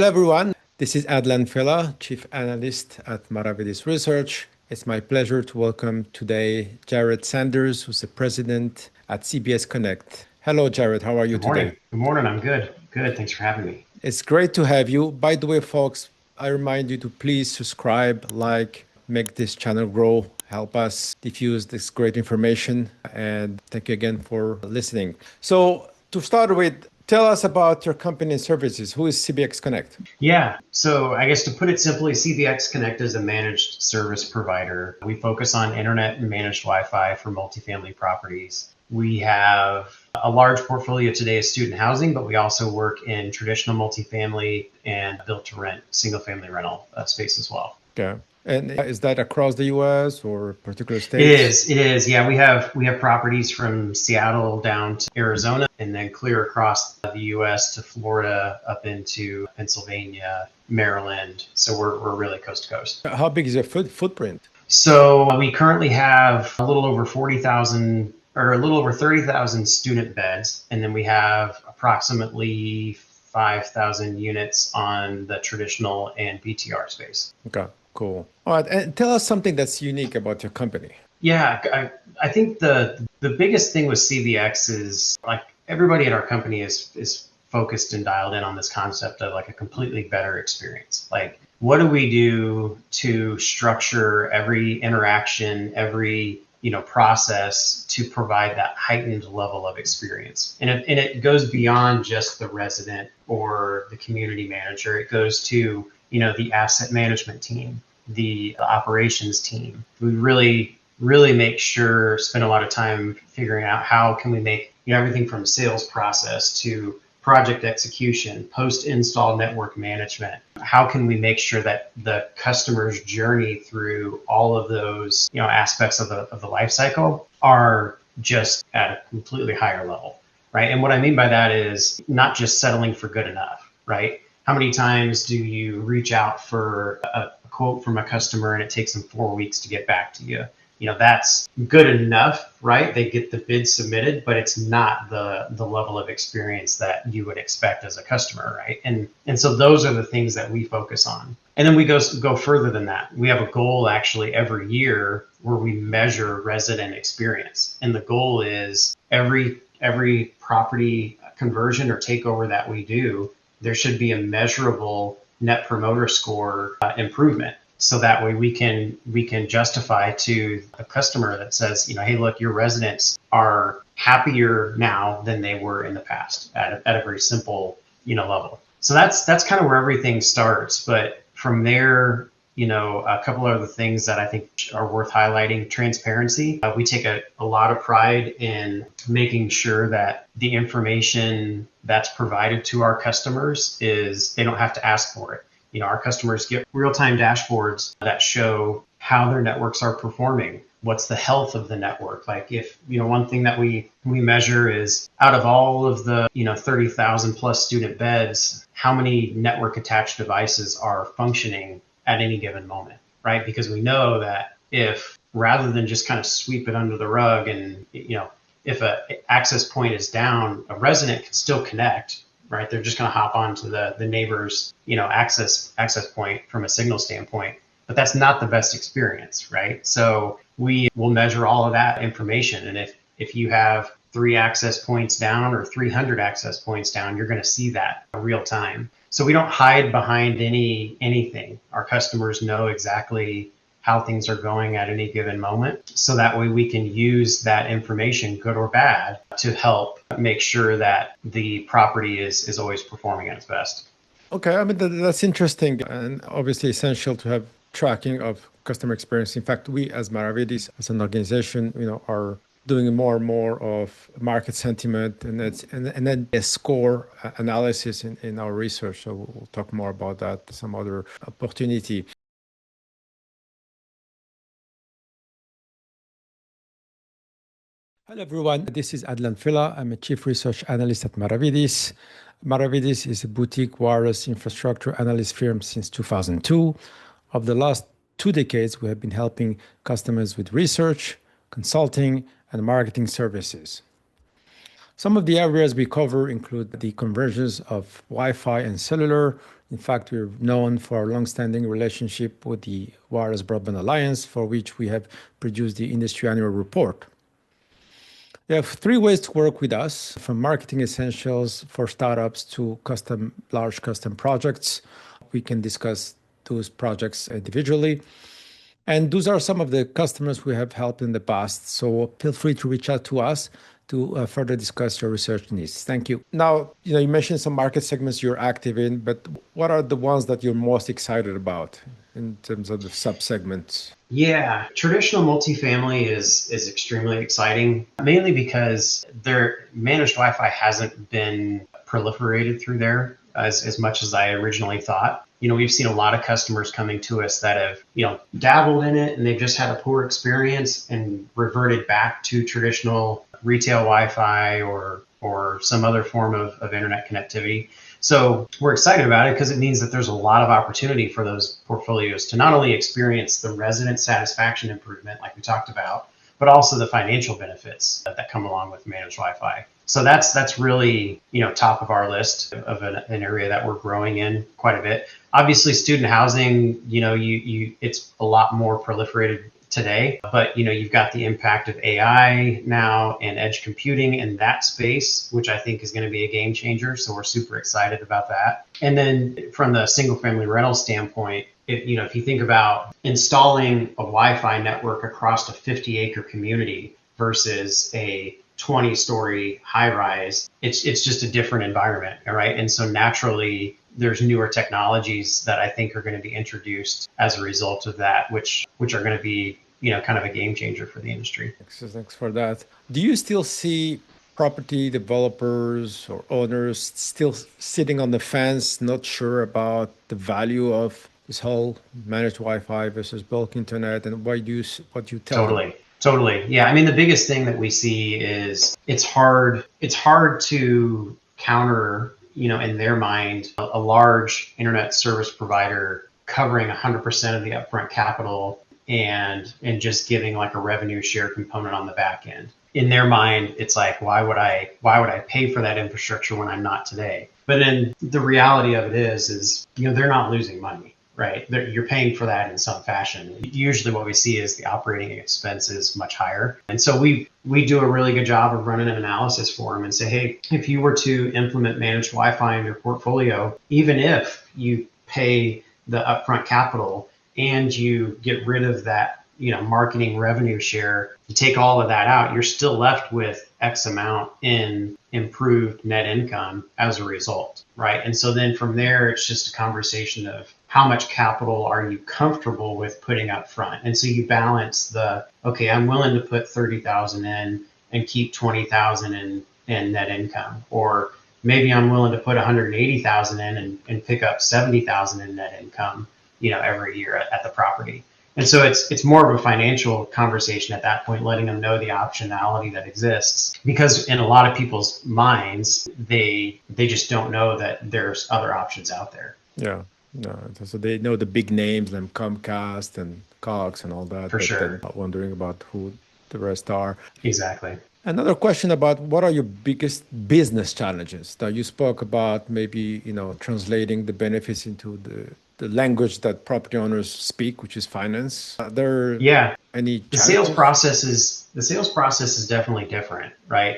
Hello, everyone. This is Adlane Fellah, Chief Analyst at Maravedis Research. It's my pleasure to welcome today Jared Sanders, who's the President at CBX Connect. Hello, Jared. How are you Good morning. today? Good morning. I'm good. Good. Thanks for having me. It's great to have you. By the way, folks, I remind you to please subscribe, like, make this channel grow, help us diffuse this great information. And thank you again for listening. So, to start with, tell us about your company and services. Who is CBX Connect? Yeah. So I guess to put it simply, CBX Connect is a managed service provider. We focus on internet and managed Wi-Fi for multifamily properties. We have a large portfolio today of student housing, but we also work in traditional multifamily and built to rent, single family rental space as well. Okay. And is that across the US or particular It states? is. It is. Yeah, we have properties from Seattle down to Arizona, and then clear across the U.S. to Florida, up into Pennsylvania, Maryland. So we're really coast to coast. How big is your footprint? So we currently have a little over 40,000 or a little over 30,000 student beds, and then we have approximately 5,000 units on the traditional and BTR space. Okay, cool. All right, and tell us something that's unique about your company. Yeah, I think the biggest thing with CVX is like everybody at our company is focused and dialed in on this concept of like a completely better experience. Like, what do we do to structure every interaction, every process to provide that heightened level of experience? And it goes beyond just the resident or the community manager. It goes to the asset management team, the operations team. We really make sure, spend a lot of time figuring out how can we make everything from sales process to project execution, post-install network management. How can we make sure that the customer's journey through all of those aspects of the life cycle are just at a completely higher level, right? And what I mean by that is not just settling for good enough, right? How many times do you reach out for a quote from a customer and it takes them 4 weeks to get back to you? That's good enough, right? They get the bid submitted, but it's not the level of experience that you would expect as a customer, right? And so those are the things that we focus on. And then we go further than that. We have a goal actually every year where we measure resident experience. And the goal is every property conversion or takeover that we do, there should be a measurable net promoter score improvement. So that way we can justify to a customer that says, hey, look, your residents are happier now than they were in the past at a very simple, level. So that's kind of where everything starts. But from there, a couple of other things that I think are worth highlighting: transparency. We take a lot of pride in making sure that the information that's provided to our customers is they don't have to ask for it. Our customers get real-time dashboards that show how their networks are performing. What's the health of the network? Like, if, one thing that we measure is out of all of the, 30,000 plus student beds, how many network attached devices are functioning at any given moment, right? Because we know that if, rather than just kind of sweep it under the rug and, if an access point is down, a resident can still connect, right? They're just going to hop onto the neighbor's, access point from a signal standpoint, but that's not the best experience, right? So we will measure all of that information. And if you have 3 access points down or 300 access points down, you're going to see that real time. So we don't hide behind anything. Our customers know exactly how things are going at any given moment. So that way we can use that information, good or bad, to help make sure that the property is always performing at its best. Okay, I mean, that's interesting and obviously essential to have tracking of customer experience. In fact, we as Maravedis, as an organization, are doing more and more of market sentiment and then a score analysis in our research. So we'll talk more about that some other opportunity. Hello, everyone. This is Adlane Fellah. I'm a Chief Research Analyst at Maravedis. Maravedis is a boutique wireless infrastructure analyst firm since 2002. Of the last 2 decades, we have been helping customers with research, consulting, and marketing services. Some of the areas we cover include the conversions of Wi-Fi and cellular. In fact, we're known for our long-standing relationship with the Wireless Broadband Alliance, for which we have produced the industry annual report. You have three ways to work with us, from marketing essentials for startups to large custom projects. We can discuss those projects individually. And those are some of the customers we have helped in the past. So feel free to reach out to us to further discuss your research needs. Thank you. Now, you mentioned some market segments you're active in, but what are the ones that you're most excited about in terms of the subsegments? Yeah, traditional multifamily is extremely exciting, mainly because their managed Wi-Fi hasn't been proliferated through there as much as I originally thought. We've seen a lot of customers coming to us that have, dabbled in it and they've just had a poor experience and reverted back to traditional retail Wi-Fi or some other form of internet connectivity. So we're excited about it because it means that there's a lot of opportunity for those portfolios to not only experience the resident satisfaction improvement like we talked about, but also the financial benefits that come along with managed Wi-Fi. So that's really, top of our list of an area that we're growing in quite a bit. Obviously, student housing, it's a lot more proliferated today, but you've got the impact of AI now and edge computing in that space, which I think is going to be a game changer. So we're super excited about that. And then from the single family rental standpoint, if you think about installing a Wi-Fi network across a 50-acre community versus a 20-story high-rise, it's just a different environment, all right? And so naturally, there's newer technologies that I think are going to be introduced as a result of that, which are going to be, kind of a game changer for the industry. Thanks for that. Do you still see property developers or owners still sitting on the fence, not sure about the value of this whole managed Wi-Fi versus bulk internet, and what you tell them? Totally. Yeah. I mean, the biggest thing that we see is it's hard to counter, in their mind, a large internet service provider covering 100% of the upfront capital and just giving like a revenue share component on the back end. In their mind, it's like, why would I pay for that infrastructure when I'm not today? But then the reality of it is, they're not losing money, right? You're paying for that in some fashion. Usually what we see is the operating expense is much higher. And so we do a really good job of running an analysis for them and say, hey, if you were to implement managed Wi-Fi in your portfolio, even if you pay the upfront capital and you get rid of that, marketing revenue share, you take all of that out, you're still left with X amount in improved net income as a result, right? And so then from there, it's just a conversation of how much capital are you comfortable with putting up front? And so you balance okay, I'm willing to put 30,000 in and keep 20,000 in net income, or maybe I'm willing to put 180,000 in and pick up 70,000 in net income, every year at the property. And so it's more of a financial conversation at that point, letting them know the optionality that exists, because in a lot of people's minds, they just don't know that there's other options out there. Yeah. No, so they know the big names like Comcast and Cox and all that, For sure. They're not wondering about who the rest are. Exactly. Another question about what are your biggest business challenges? Now you spoke about maybe, translating the benefits into the language that property owners speak, which is finance. Are there any challenges? The sales process is definitely different, right?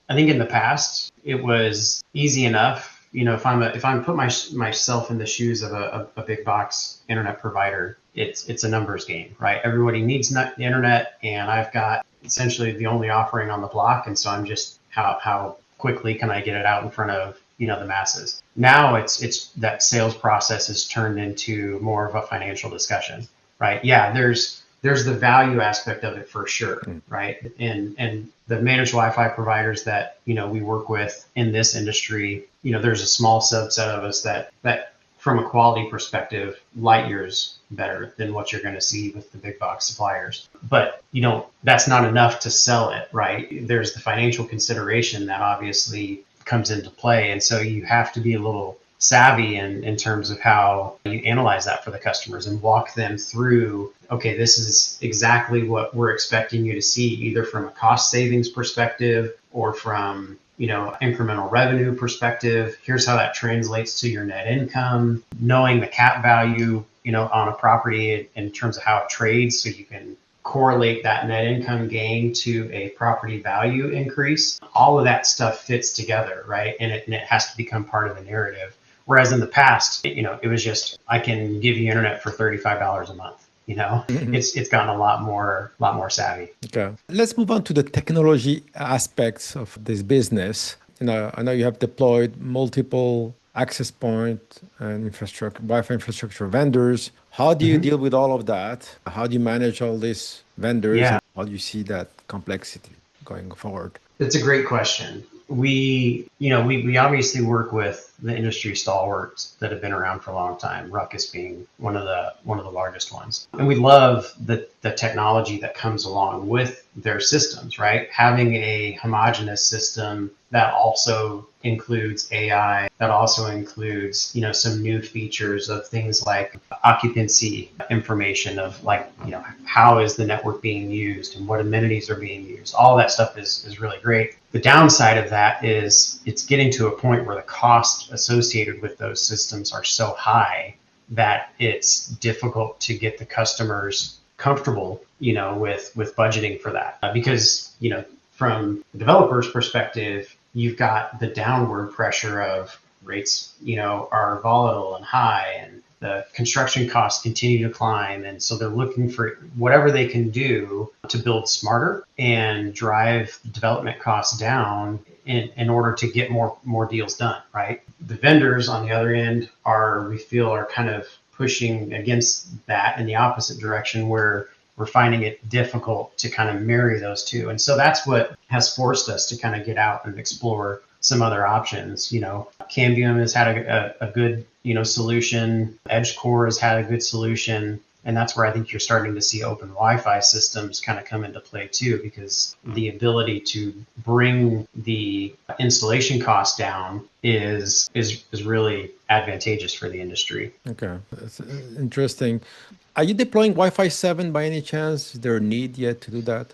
I think in the past it was easy enough. If I'm put myself in the shoes of a big box internet provider, it's a numbers game, right? Everybody needs the internet, and I've got essentially the only offering on the block, and so I'm just how quickly can I get it out in front of the masses. Now it's that sales process is turned into more of a financial discussion, right? Yeah, there's the value aspect of it for sure, right? And the managed Wi-Fi providers that we work with in this industry, there's a small subset of us that from a quality perspective, light years better than what you're going to see with the big box suppliers. But that's not enough to sell it, right? There's the financial consideration that obviously comes into play, and so you have to be a little savvy in terms of how you analyze that for the customers and walk them through, okay, this is exactly what we're expecting you to see, either from a cost savings perspective or from incremental revenue perspective. Here's how that translates to your net income, knowing the cap value, on a property in terms of how it trades, so you can correlate that net income gain to a property value increase. All of that stuff fits together, right? And it has to become part of the narrative. Whereas in the past, it was just, I can give you internet for $35 a month. It's gotten a lot more savvy. Okay. Let's move on to the technology aspects of this business. I know you have deployed multiple access point and Wi-Fi infrastructure vendors. How do you deal with all of that? How do you manage all these vendors? Yeah. And how do you see that complexity going forward? That's a great question. We obviously work with the industry stalwarts that have been around for a long time, Ruckus being one of the largest ones. And we love the technology that comes along with their systems, right? Having a homogeneous system that also includes AI, that also includes, some new features of things like occupancy information of how is the network being used and what amenities are being used. All that stuff is really great. The downside of that is it's getting to a point where the cost associated with those systems are so high that it's difficult to get the customers comfortable, with budgeting for that. Because, from the developer's perspective, you've got the downward pressure of rates, are volatile and high, and the construction costs continue to climb. And so they're looking for whatever they can do to build smarter and drive development costs down in order to get more deals done, right? The vendors on the other end we feel are kind of pushing against that in the opposite direction, where we're finding it difficult to kind of marry those two. And so that's what has forced us to kind of get out and explore some other options. Cambium has had a good, solution. Edgecore has had a good solution. And that's where I think you're starting to see open Wi-Fi systems kind of come into play too, because the ability to bring the installation costs down is really advantageous for the industry. Okay, that's interesting. Are you deploying Wi-Fi 7 by any chance? Is there a need yet to do that?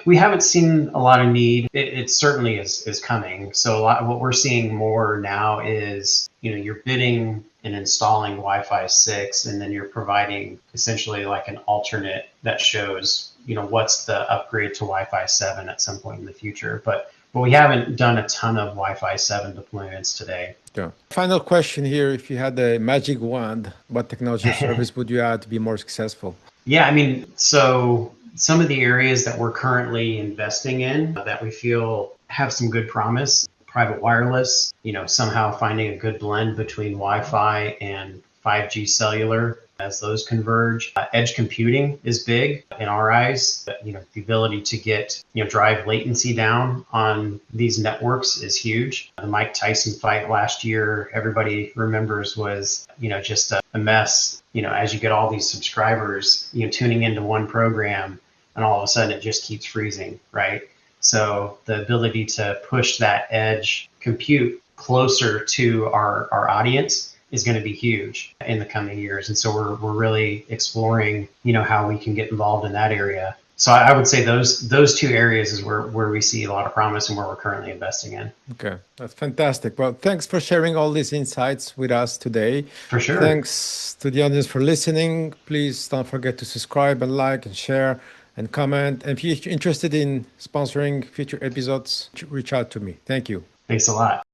We haven't seen a lot of need. It certainly is coming. So a lot of what we're seeing more now is, you're bidding and installing Wi-Fi 6, and then you're providing essentially like an alternate that shows, what's the upgrade to Wi-Fi 7 at some point in the future. But we haven't done a ton of Wi-Fi 7 deployments today. Yeah. Final question here. If you had a magic wand, what technology or service would you add to be more successful? Yeah, so some of the areas that we're currently investing in that we feel have some good promise: private wireless, somehow finding a good blend between Wi-Fi and 5G cellular as those converge. Edge computing is big in our eyes. The ability to get, drive latency down on these networks is huge. The Mike Tyson fight last year, everybody remembers, was, just a mess. As you get all these subscribers, tuning into one program, and all of a sudden it just keeps freezing, right? So the ability to push that edge compute closer to our audience is going to be huge in the coming years. And so we're really exploring, how we can get involved in that area. So I would say those two areas is where we see a lot of promise and where we're currently investing in. Okay, that's fantastic. Well, thanks for sharing all these insights with us today. For sure. Thanks to the audience for listening. Please don't forget to subscribe and like and share and comment. And if you're interested in sponsoring future episodes, reach out to me. Thank you. Thanks a lot.